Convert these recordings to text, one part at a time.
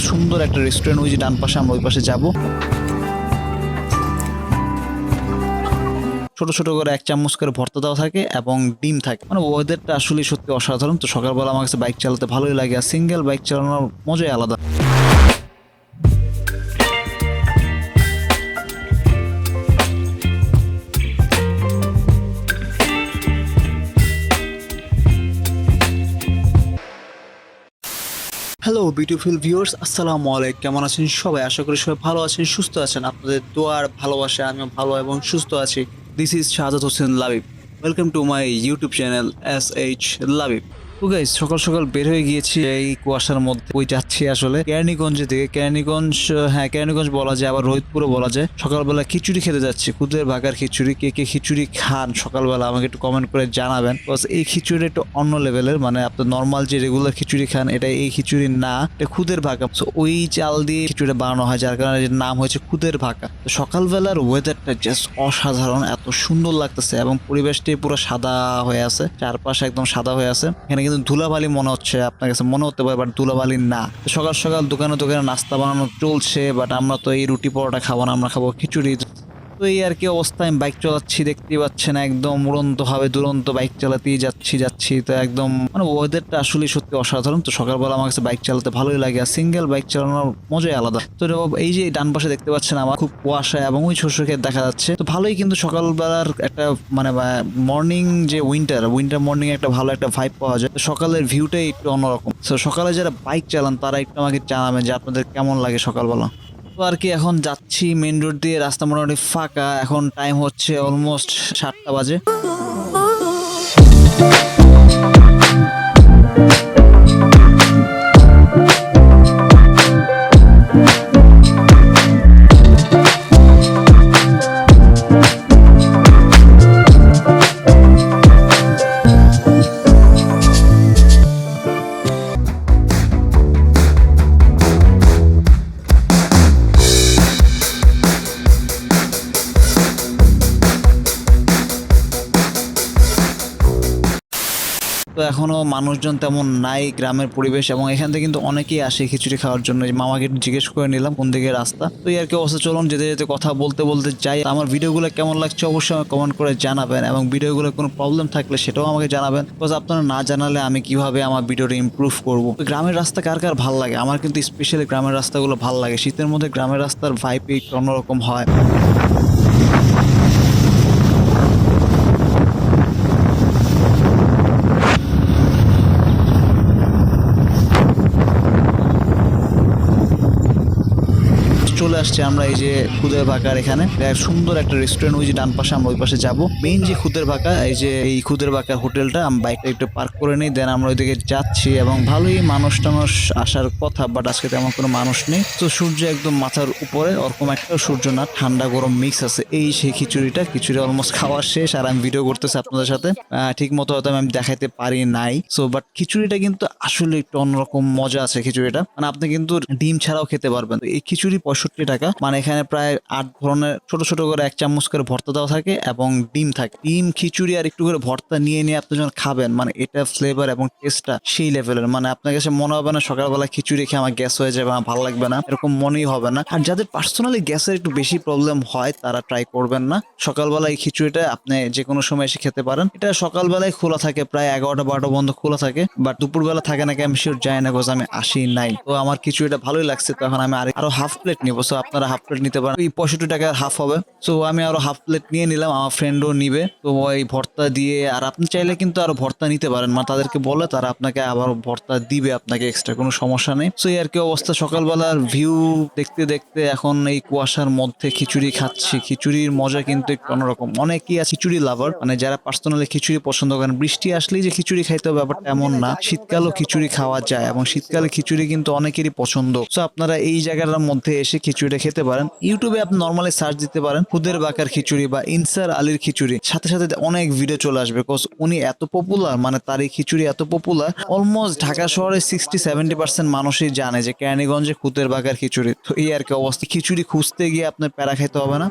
সুন্দর একটা রেস্টুরেন্ট, ওই যে ডান পাশে, আমরা ওই পাশে যাব। ছোট ছোট করে 1 চামচ করে ভর্তা দেওয়া থাকে এবং ডিম থাকে। মানে ওয়েদারটা আসলে সত্যি অসাধারণ। তো সকালবেলা আমার কাছে বাইক চালাতে ভালোই লাগে, আর সিঙ্গেল বাইক চালানোর মজাই আলাদা। হ্যালো বিউটিফুল ভিউয়ার্স, আসসালামু আলাইকুম। কেমন আছেন সবাই? আশা করি সবাই ভালো আছেন, সুস্থ আছেন। আপনাদের দোয়ার ভালোবাসা আমিও ভালো এবং সুস্থ আছি। This is Shahadat Hossain Labib. Welcome to my YouTube channel SH Labib. তো গাইস, সকাল সকাল বের হয়ে গিয়েছি এই কুয়াশার মধ্যে। ওই যাচ্ছি আসলে কেরানীগঞ্জের দিকে। কেরানীগঞ্জ, হ্যাঁ কেরানীগঞ্জ বলা যায়, আবার রোহিতপুরও বলা যায়। সকালবেলা খিচুড়ি খেতে যাচ্ছি, খুদের ভাগার খিচুড়ি। কে কে খিচুড়ি খান সকালবেলা আমাকে একটু কমেন্ট করে জানাবেন। বিকজ এই খিচুড়ি একটু অন্য লেভেলের, মানে আপনার নর্মাল যে রেগুলার খিচুড়ি খান, এটা এই খিচুড়ি না, এটা খুদের ভাগা। তো ওই চাল দিয়ে খিচুড়ি বানানো হয়, যার কারণে এর নাম হয়েছে খুদের ভাগা। তো সকালবেলার ওয়েদারটা জাস্ট অসাধারণ, এত সুন্দর লাগতেছে এবং পরিবেশটি পুরো সাদা হয়ে আছে, চারপাশে একদম সাদা হয়ে আছে। এখানে কিন্তু ধুলাবালি মনে হচ্ছে, আপনার কাছে মনে হতে পারে, বাট ধুলাবালি না। সকাল সকাল দোকানে দোকানে নাস্তা বানানো চলছে, বাট আমরা তো এই রুটি পরোটা খাবো না, আমরা খাবো খিচুড়ি। তো এই আর কি অবস্থা। আমি বাইক চালাচ্ছি, দেখতেই পাচ্ছেন, একদম উড়ন্ত ভাবে দুরন্ত বাইক চালাতেই যাচ্ছি। তো একদম মানে ওয়েদারটা আসলে সত্যি অসাধারণ। তো সকালবেলা আমার কাছে বাইক চালাতে ভালোই লাগে, আর সিঙ্গেল বাইক চালানোর মজাই আলাদা। তো এই যে ডান পাশে দেখতে পাচ্ছেন, আমার খুব কুয়াশা এবং ওই শস্য ক্ষেত দেখা যাচ্ছে। তো ভালোই, কিন্তু সকালবেলার একটা মানে মর্নিং যে উইন্টার মর্নিং একটা ভালো একটা ভাইব পাওয়া যায়। তো সকালের ভিউটাই একটু অন্যরকম। তো সকালে যারা বাইক চালান তারা একটু আমাকে জানাবেন যে আপনাদের কেমন লাগে সকালবেলা। তো আর কি এখন যাচ্ছি মেন রোড দিয়ে, রাস্তা মোটামুটি ফাঁকা। এখন টাইম হচ্ছে অলমোস্ট 7টা বাজে। তো এখনো মানুষজন তেমন নাই, গ্রামের পরিবেশ, এবং এখান থেকে কিন্তু অনেকেই আসে খিচুড়ি খাওয়ার জন্য। মামাকে জিজ্ঞেস করে নিলাম কোন দিকে রাস্তা। তো এই আর কি অবস্থা। চলুন যেতে যেতে কথা বলতে বলতে যাই। আমার ভিডিওগুলো কেমন লাগছে অবশ্যই আমাকে কমেন্ট করে জানাবেন, এবং ভিডিওগুলো কোনো প্রবলেম থাকলে সেটাও আমাকে জানাবেন। বিকজ আপনারা না জানালে আমি কিভাবে আমার ভিডিওটা ইমপ্রুভ করবো। গ্রামের রাস্তা কার কার ভালো লাগে? আমার কিন্তু স্পেশালি গ্রামের রাস্তাগুলো ভালো লাগে। শীতের মধ্যে গ্রামের রাস্তার ভাইব একটু অন্যরকম হয়। চলে আসছে আমরা এই যে খুদের ভাকার এখানে। সুন্দর একটা রেস্টুরেন্ট, ওই যে ডান পাশে, আমরা ওই পাশে যাবো। মেইন যে খুদের ভাকা, এই যে এই খুদের ভাকার হোটেলটা, আমি বাইকটা একটু পার্ক করে নিই, দেন আমরা ওইদিকে যাচ্ছি। এবং ভালোই মানুষ টানুষ আসার কথা, বাট আজকে তেমন কোনো মানুষ নেই। তো সূর্য একদম মাথার উপরে, ওরকম একটা সূর্য না, ঠান্ডা গরম মিক্স আছে। এই সেই খিচুড়ি অলমোস্ট খাওয়া শেষ, আর আমি ভিডিও করতেছি আপনাদের সাথে। ঠিক মতো হয়তো আমি দেখাইতে পারি নাই। সো বাট খিচুড়িটা কিন্তু আসলে একটু অন্যরকম মজা আছে খিচুড়িটা। মানে আপনি কিন্তু ডিম ছাড়াও খেতে পারবেন। এই খিচুড়ি 65 টাকা। মানে এখানে প্রায় 8 ধরনের ছোট ছোট করে 1 চামচ করে ভর্তা দেওয়া থাকে এবং ডিম থাকে। ডিম, খিচুড়ি আর একটু করে ভর্তা নিয়ে আপনি যখন খাবেন, মানে এটা ফ্লেভার এবং টেস্টটা সেই লেভেলের। মানে আপনার কাছে মনে হবে না সকালবেলা খিচুড়ি খেয়ে আমার গ্যাস হয়ে যাবে, আমার ভালো লাগবে না, এরকম মনেই হবে না। আর যাদের পার্সোনালি গ্যাসের একটু বেশি প্রবলেম হয় তারা ট্রাই করবেন না। সকালবেলা এই খিচুড়িটা আপনি যে কোনো সময় এসে খেতে পারেন। এটা সকালবেলায় খোলা থাকে, প্রায় 11টা-12টা বন্ধ খোলা থাকে, বাট দুপুরবেলা থাকে নাকি আমি শিওর যাই না, আমি আসি নাই। তো আমার খিচুড়িটা ভালোই লাগছে। তো এখন আমি আরো হাফ প্লেট নিবো। সো আপনারা হাফ প্লেট নিতে পারেন, এই 65 টাকার হাফ হবে। সো আমি আরো হাফ প্লেট নিয়ে নিলাম, আমার ফ্রেন্ডও নিবে। তো ওই ভর্তা দিয়ে, আর আপনি চাইলে কিন্তু আরো ভর্তা নিতে পারেন, মানে তাদেরকে বলে তারা আপনাকে আবার ভর্তা দিবে আপনাকে এক্সট্রা, কোনো সমস্যা নেই। সো এই আর কি অবস্থা। সকালবেলার ভিউ দেখতে দেখতে এখন এই কুয়াশার মধ্যে খিচুড়ি খাচ্ছি। খিচুড়ির মজা কিন্তু একটু অন্যরকম। অনেকেই আছে খিচুড়ি লাভার, মানে যারা পার্সোনালি খিচুড়ি পছন্দ করেন। বৃষ্টি আসলেই যে খিচুড়ি খাইতে হবে ব্যাপারটা এমন না, শীতকালেও খিচুড়ি খাওয়া যায়, এবং শীতকালে খিচুড়ি কিন্তু অনেকেরই পছন্দ। সো আপনারা এই জায়গাটার মধ্যে এসে খিচুড়িটা খেতে পারেন। ইউটিউবে আপনি নর্মালি সার্চ দিতে পারেন খুদের বাকার খিচুড়ি বা ইনসার আলীর খিচুড়ি, সাথে সাথে অনেক ভিডিও চলে আসবে। বিকজ উনি এত পপুলার, মানে তার এই খিচুড়ি এত পপুলার, অলমোস্ট ঢাকা শহরে 60-70% মানুষই জানে যে কেরানীগঞ্জে খুদের বাকার খিচুড়ি। তো এই আর কি অবস্থা। খিচুড়ি খুঁজতে গিয়ে আপনার প্যারা খাইতে হবে না।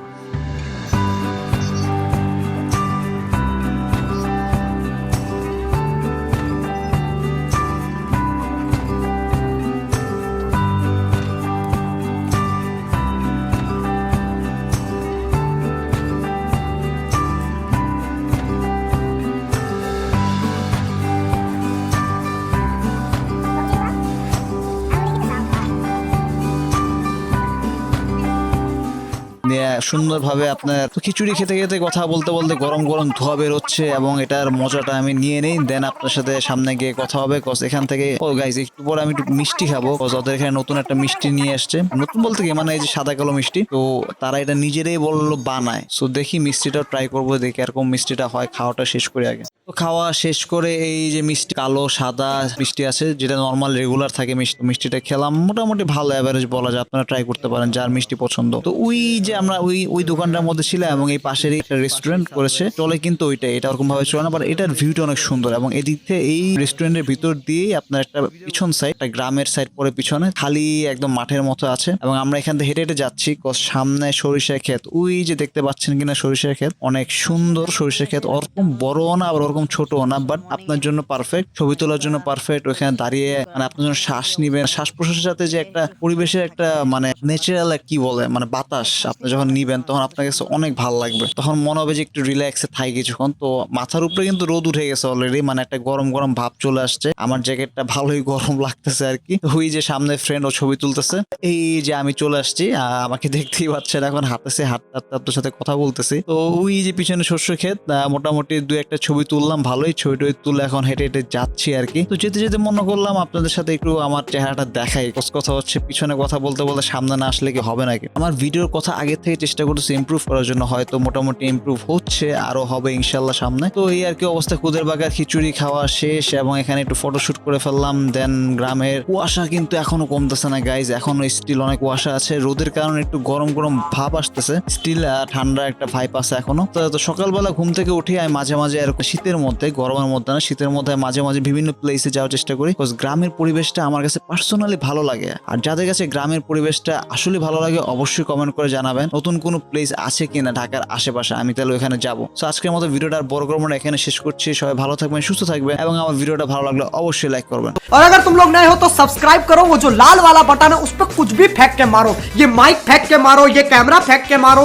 সুন্দরভাবে আপনার তো খিচুড়ি খেতে খেতে কথা বলতে বলতে গরম গরম ধোয়া বের হচ্ছে এবং এটার মজাটা আমি নিয়ে নেই, দেন আপনার সাথে সামনে গিয়ে কথা হবে। কজ এখান থেকে ও গাইজ একটু পরে আমি একটু মিষ্টি খাবো, কজ ওদের এখানে নতুন একটা মিষ্টি নিয়ে আসছে, নতুন বলতে কি মানে এই যে সাদা কালো মিষ্টি, তো তারা এটা নিজেরাই বললো বানায়। সো দেখি মিষ্টিটাও ট্রাই করবো, দেখি এরকম মিষ্টিটা হয়। খাওয়াটা শেষ করে আগে তো খাওয়া শেষ করে এই যে মিষ্টি কালো সাদা মিষ্টি আছে যেটা নর্মাল রেগুলার থাকে মিষ্টিটা খেলাম, মোটামুটি ভালো অ্যাভারেজ বলা যায়। আপনারা ট্রাই করতে পারেন যার মিষ্টি পছন্দ। তো ওই যে আমরা ওই দোকানটার মধ্যে ছিলাম এবং এই পাশেরই একটা রেস্টুরেন্ট করেছে, চলে কিন্তু এটা ওরকম ভাবে চলে না, বাট এটার ভিউটা অনেক সুন্দর এবং এদিক থেকে এই রেস্টুরেন্টের ভিতর দিয়েই আপনার একটা পিছন সাইড, একটা গ্রামের সাইড পরে পিছনে খালি একদম মাঠের মতো আছে এবং আমরা এখান থেকে হেঁটে হেঁটে যাচ্ছি। সামনে সরিষার ক্ষেত, ওই যে দেখতে পাচ্ছেন কিনা সরিষার ক্ষেত, অনেক সুন্দর সরিষার ক্ষেত, ওরকম বড়ও না আবার ওরকম ছোট না, বাট আপনার জন্য পারফেক্ট, ছবি তোলার জন্য পারফেক্ট। ওখানে দাঁড়িয়ে মানে আপনার জন্য শ্বাস নিবেন, শ্বাস প্রশ্বাসের সাথে যে একটা পরিবেশের একটা মানে ন্যাচারাল কি বলে মানে বাতাস আপনি যখন নিবেন তখন আপনার কাছে অনেক ভালো লাগবে, তখন মনে হবে যে একটু রিল্যাক্সে থাকি কিছুক্ষণ। তো মাথার উপরে কিন্তু রোদ উঠে গেছে অলরেডি, মানে একটা গরম গরম ভাব চলে আসছে, আমার জ্যাকেটটা ভালোই গরম লাগতেছে আর কি। ওই যে সামনে ফ্রেন্ড ও ছবি তুলতেছে, এই যে আমি চলে আসছি, আমাকে দেখতেই পাচ্ছেন এখন হাঁটতেছে, হাঁটতে হাঁটতে আপনার সাথে কথা বলতেছি। তো ওই যে পিছনে শস্য ক্ষেত, মোটামুটি দু একটা ছবি তুললাম, ভালোই ছবি টবি তুলে এখন হেঁটে হেঁটে যাচ্ছি আর কি। তো যেতে যেতে মনে করলাম আপনাদের সাথে একটু আমার চেহারাটা দেখাই, কথা হচ্ছে পিছনে কথা বলতে বলতে সামনে না আসলে কি হবে নাকি। আমার ভিডিওর কথা আগে থেকে চেষ্টা করতেছি ইমপ্রুভ করার জন্য, হয়তো মোটামুটি ইমপ্রুভ হচ্ছে, আরো হবে ইনশাল্লাহ সামনে। তো এই আর কি অবস্থা, খুদের বাগার খিচুড়ি খাওয়া শেষ এবং এখানে একটু ফটোশুট করে ফেললাম। দেন গ্রামের কুয়াশা কিন্তু এখনো কমতেছে না গাইজ, এখনো স্টিল অনেক কুয়াশা আছে, রোদের কারণে একটু গরম গরম ভাব আসতেছে, স্টিল ঠান্ডা একটা ভাইব আছে এখনো। তো সকালবেলা ঘুম থেকে উঠে আমি মাঝে মাঝে এরকম শীতের মধ্যে, গরমের মধ্যে না, শীতের মধ্যে মাঝে মাঝে বিভিন্ন প্লেসে যাওয়ার চেষ্টা করি, বিকজ গ্রামের পরিবেশটা আমার কাছে পার্সোনালি ভালো লাগে। আর যাদের কাছে গ্রামের পরিবেশটা আসলে ভালো লাগে অবশ্যই কমেন্ট করে জানাবেন নতুন কোনো প্লেস আছে কিনা ঢাকার আশেপাশে, আমি তাহলে ওখানে যাবো। তো আজকের মতো ভিডিওটা আর বড় করবো না, এখানে শেষ করছি। সবাই ভালো থাকবেন, সুস্থ থাকবেন এবং আমার ভিডিওটা ভালো লাগলে অবশ্যই লাইক করবেন। और अगर तुम लोग नए हो तो सब्सक्राइब करो, वो जो लाल वाला बटन है उस पर कुछ भी फेंक के मारो, ये माइक फेंक के मारो, ये कैमरा फेंक के मारो।